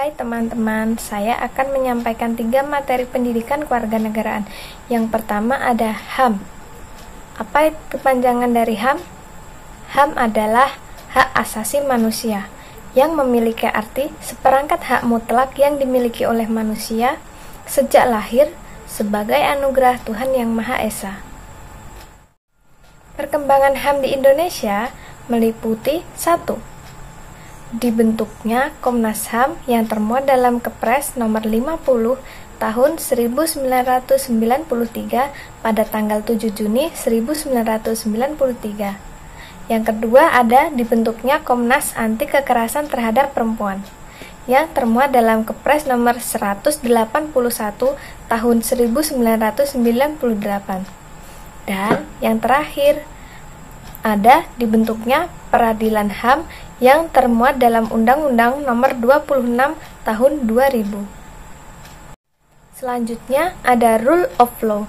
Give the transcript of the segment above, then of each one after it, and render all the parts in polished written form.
Hai teman-teman, saya akan menyampaikan 3 materi pendidikan kewarganegaraan. Yang pertama ada HAM. Apa kepanjangan dari HAM? HAM adalah hak asasi manusia, yang memiliki arti seperangkat hak mutlak yang dimiliki oleh manusia sejak lahir sebagai anugerah Tuhan Yang Maha Esa. Perkembangan HAM di Indonesia meliputi 1. Dibentuknya Komnas HAM yang termuat dalam Kepres nomor 50 tahun 1993 pada tanggal 7 Juni 1993. Yang kedua ada dibentuknya Komnas Anti Kekerasan Terhadap Perempuan yang termuat dalam Kepres nomor 181 tahun 1998. Dan yang terakhir ada dibentuknya Peradilan HAM yang termuat dalam Undang-Undang Nomor 26 Tahun 2000. Selanjutnya ada Rule of Law.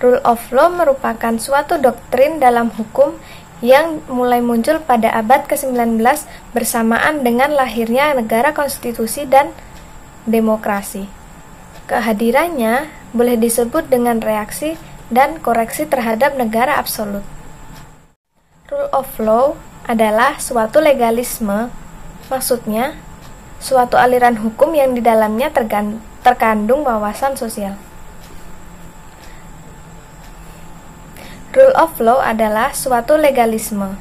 Rule of Law merupakan suatu doktrin dalam hukum yang mulai muncul pada abad ke-19 bersamaan dengan lahirnya negara konstitusi dan demokrasi. Kehadirannya boleh disebut dengan reaksi dan koreksi terhadap negara absolut. Rule of Law adalah suatu legalisme, maksudnya suatu aliran hukum yang di dalamnya terkandung wawasan sosial. Rule of law adalah suatu legalisme,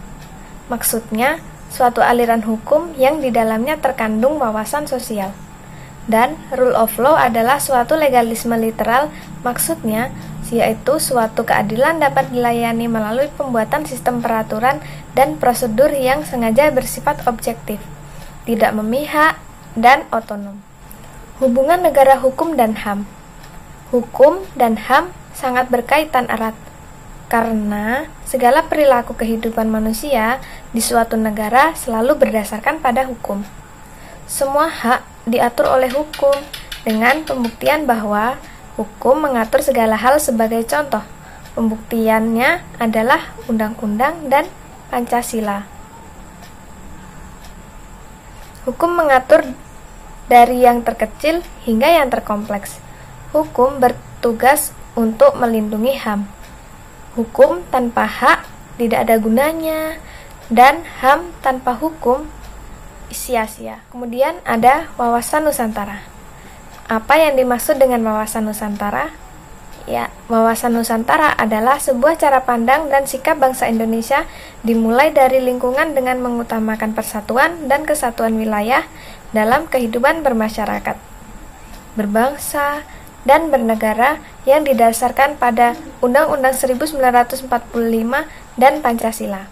maksudnya suatu aliran hukum yang di dalamnya terkandung wawasan sosial. Dan rule of law adalah suatu legalisme literal, maksudnya yaitu suatu keadilan dapat dilayani melalui pembuatan sistem peraturan dan prosedur yang sengaja bersifat objektif, tidak memihak, dan otonom. Hubungan negara hukum dan HAM. Hukum dan HAM sangat berkaitan erat, karena segala perilaku kehidupan manusia di suatu negara selalu berdasarkan pada hukum. Semua hak diatur oleh hukum, dengan pembuktian bahwa hukum mengatur segala hal. Sebagai contoh, pembuktiannya adalah undang-undang dan Pancasila. Hukum mengatur dari yang terkecil hingga yang terkompleks. Hukum bertugas untuk melindungi HAM. Hukum tanpa hak tidak ada gunanya, dan HAM tanpa hukum sia-sia. Kemudian ada wawasan Nusantara. Apa yang dimaksud dengan wawasan Nusantara? Ya, wawasan Nusantara adalah sebuah cara pandang dan sikap bangsa Indonesia dimulai dari lingkungan dengan mengutamakan persatuan dan kesatuan wilayah dalam kehidupan bermasyarakat, berbangsa, dan bernegara yang didasarkan pada Undang-Undang 1945 dan Pancasila.